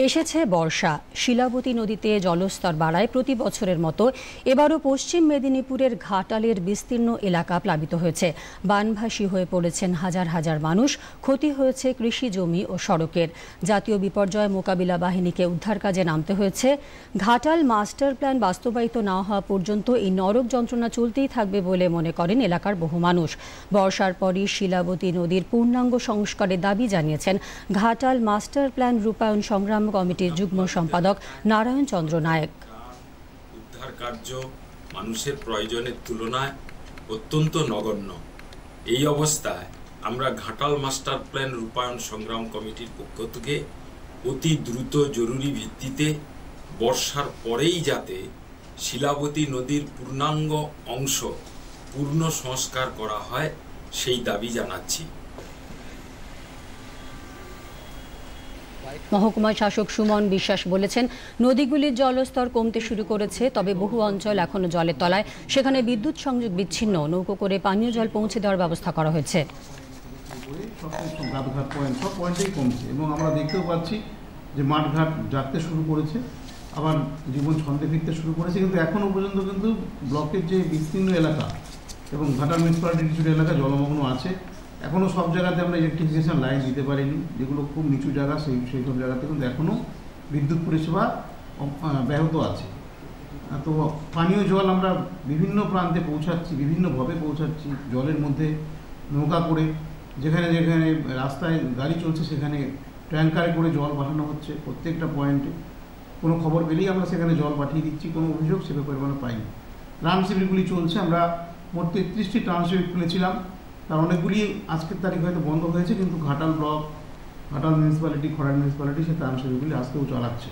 এসেছে বর্ষা। শিলাবতী নদীতে জলস্তর বাড়ায় প্রতি বছরের মতো এবারও পশ্চিম মেদিনীপুরের ঘাটালের বিস্তীর্ণ এলাকা প্লাবিত হয়েছে। বানভাসী হয়ে পড়েছেন হাজার হাজার মানুষ। ক্ষতি হয়েছে কৃষি জমি ও সড়কের। জাতীয় বিপর্যয় মোকাবিলা বাহিনীকে উদ্ধার কাজে নামতে হয়েছে। ঘাটাল মাস্টার প্ল্যান বাস্তবায়িত না হওয়া পর্যন্ত এই নরক যন্ত্রণা চলতেই থাকবে বলে মনে করেন এলাকার বহু মানুষ। বর্ষার পরই শিলাবতী নদীর পূর্ণাঙ্গ সংস্কারের দাবি জানিয়েছেন ঘাটাল মাস্টার প্ল্যান রূপায়ণ সংগ্রাম কমিটির যুগ্ম সম্পাদক নারায়ণ চন্দ্র নায়েক। উদ্ধার কার্য মানুষের প্রয়োজনের তুলনায় অত্যন্ত নগণ্য। এই অবস্থায় আমরা ঘাটাল মাস্টার প্ল্যান রূপায়ণ সংগ্রাম কমিটির পক্ষ থেকে অতি দ্রুত জরুরি ভিত্তিতে বর্ষার পরেই যাতে শিলাবতী নদীর পূর্ণাঙ্গ অংশ পূর্ণ সংস্কার করা হয় সেই দাবি জানাচ্ছি। মহকুমা শাসক সুমন বিশ্বাস বলেছেন, নদীগুলির জলস্তর কমতে শুরু করেছে, তবে বহু অঞ্চল এখনো জলের তলায়। সেখানে বিদ্যুৎ সংযোগ বিচ্ছিন্ন। নৌকো করে পানীয় জল পৌঁছে দেওয়ার ব্যবস্থা করা হয়েছে। সব পয়েন্টেই কমছে এবং আমরা দেখতেও পাচ্ছি যে মাঠঘাট জাগতে শুরু করেছে, আবার জীবন ছন্দে ফিরতে শুরু করেছে। কিন্তু এখনও পর্যন্ত কিন্তু ব্লকের যে বিস্তীর্ণ এলাকা এবং ঘাটাল মিউনিসিপ্যালিটির কিছু এলাকা জলমগ্ন আছে। এখনও সব জায়গাতে আমরা ইলেকট্রিফিকেশন লাইন দিতে পারিনি, যেগুলো খুব নিচু জায়গা, সেই সব জায়গাতে কিন্তু এখনও বিদ্যুৎ পরিষেবা ব্যাহত আছে। তো পানীয় জল আমরা বিভিন্ন প্রান্তে পৌঁছাচ্ছি, বিভিন্নভাবে পৌঁছাচ্ছি। জলের মধ্যে নৌকা করে, যেখানে যেখানে রাস্তায় গাড়ি চলছে সেখানে ট্যাঙ্কারে করে জল পাঠানো হচ্ছে প্রত্যেকটা পয়েন্টে। কোনো খবর পেলেই আমরা সেখানে জল পাঠিয়ে দিচ্ছি, কোনো অভিযোগ সে ব্যাপারে আমরা পাইনি। ত্রাণ শিবিরগুলি চলছে। আমরা মোট 33টি ত্রাণ শিবির খুলেছিলাম, তার অনেকগুলি আজকের তারিখ হয়তো বন্ধ হয়েছে, কিন্তু Ghatal block, Ghatal municipality, Kharai municipality সেই ত্রাণ শিবিরগুলি আজকেও চালাচ্ছে।